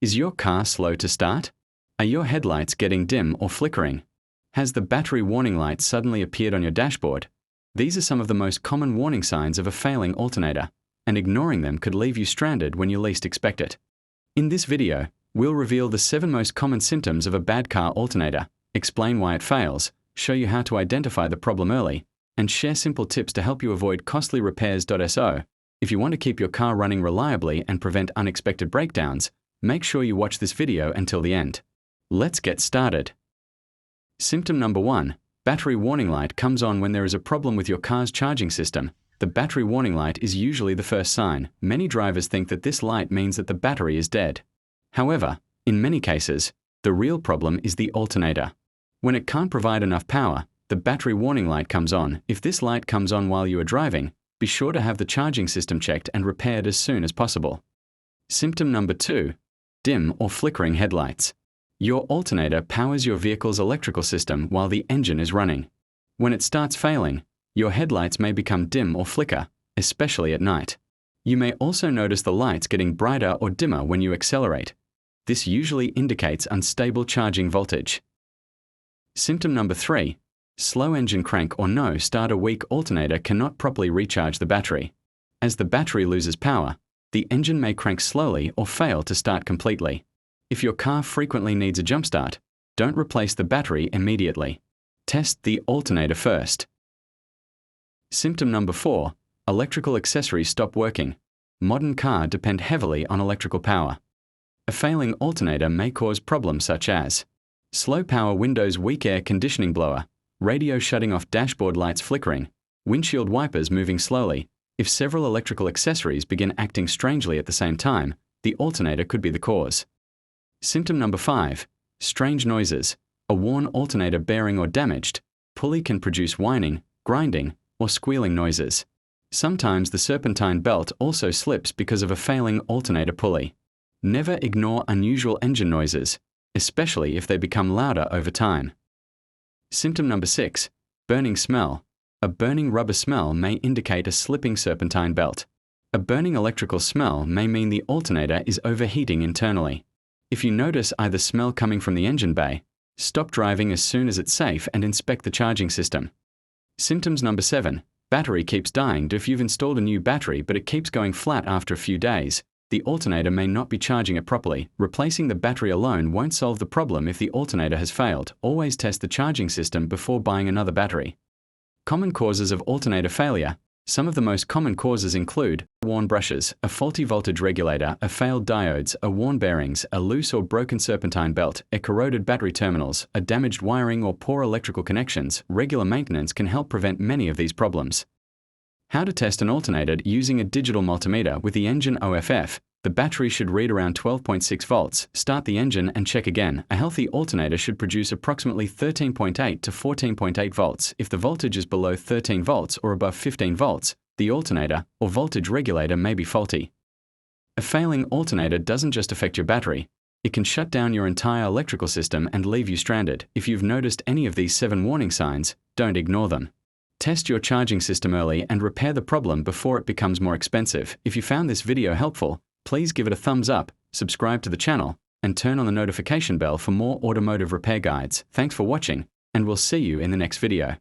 Is your car slow to start? Are your headlights getting dim or flickering? Has the battery warning light suddenly appeared on your dashboard? These are some of the most common warning signs of a failing alternator, and ignoring them could leave you stranded when you least expect it. In this video, we'll reveal the 7 most common symptoms of a bad car alternator, explain why it fails, show you how to identify the problem early, and share simple tips to help you avoid costly repairs. So, if you want to keep your car running reliably and prevent unexpected breakdowns, make sure you watch this video until the end. Let's get started. Symptom number 1. Battery warning light comes on when there is a problem with your car's charging system. The battery warning light is usually the first sign. Many drivers think that this light means that the battery is dead. However, in many cases, the real problem is the alternator. When it can't provide enough power, the battery warning light comes on. If this light comes on while you are driving, be sure to have the charging system checked and repaired as soon as possible. Symptom number 2. Dim or flickering headlights. Your alternator powers your vehicle's electrical system while the engine is running. When it starts failing, your headlights may become dim or flicker, especially at night. You may also notice the lights getting brighter or dimmer when you accelerate. This usually indicates unstable charging voltage. Symptom number 3. Slow engine crank or no starter. Weak alternator cannot properly recharge the battery. As the battery loses power, the engine may crank slowly or fail to start completely. If your car frequently needs a jump start, don't replace the battery immediately. Test the alternator first. Symptom number 4. Electrical accessories stop working. Modern cars depend heavily on electrical power. A failing alternator may cause problems such as slow power windows, weak air conditioning blower, radio shutting off, dashboard lights flickering, windshield wipers moving slowly. If several electrical accessories begin acting strangely at the same time, the alternator could be the cause. Symptom number 5. Strange noises. A worn alternator bearing or damaged pulley can produce whining, grinding, or squealing noises. Sometimes the serpentine belt also slips because of a failing alternator pulley. Never ignore unusual engine noises, especially if they become louder over time. Symptom number 6. Burning smell. A burning rubber smell may indicate a slipping serpentine belt. A burning electrical smell may mean the alternator is overheating internally. If you notice either smell coming from the engine bay, stop driving as soon as it's safe and inspect the charging system. Symptoms number 7. Battery keeps dying. If you've installed a new battery but it keeps going flat after a few days, the alternator may not be charging it properly. Replacing the battery alone won't solve the problem if the alternator has failed. Always test the charging system before buying another battery. Common causes of alternator failure. Some of the most common causes include worn brushes, a faulty voltage regulator, a failed diodes, a worn bearings, a loose or broken serpentine belt, a corroded battery terminals, a damaged wiring or poor electrical connections. Regular maintenance can help prevent many of these problems. How to test an alternator using a digital multimeter with the engine OFF. The battery should read around 12.6 volts. Start the engine and check again. A healthy alternator should produce approximately 13.8 to 14.8 volts. If the voltage is below 13 volts or above 15 volts, the alternator or voltage regulator may be faulty. A failing alternator doesn't just affect your battery. It can shut down your entire electrical system and leave you stranded. If you've noticed any of these 7 warning signs, don't ignore them. Test your charging system early and repair the problem before it becomes more expensive. If you found this video helpful, please give it a thumbs up, subscribe to the channel, and turn on the notification bell for more automotive repair guides. Thanks for watching, and we'll see you in the next video.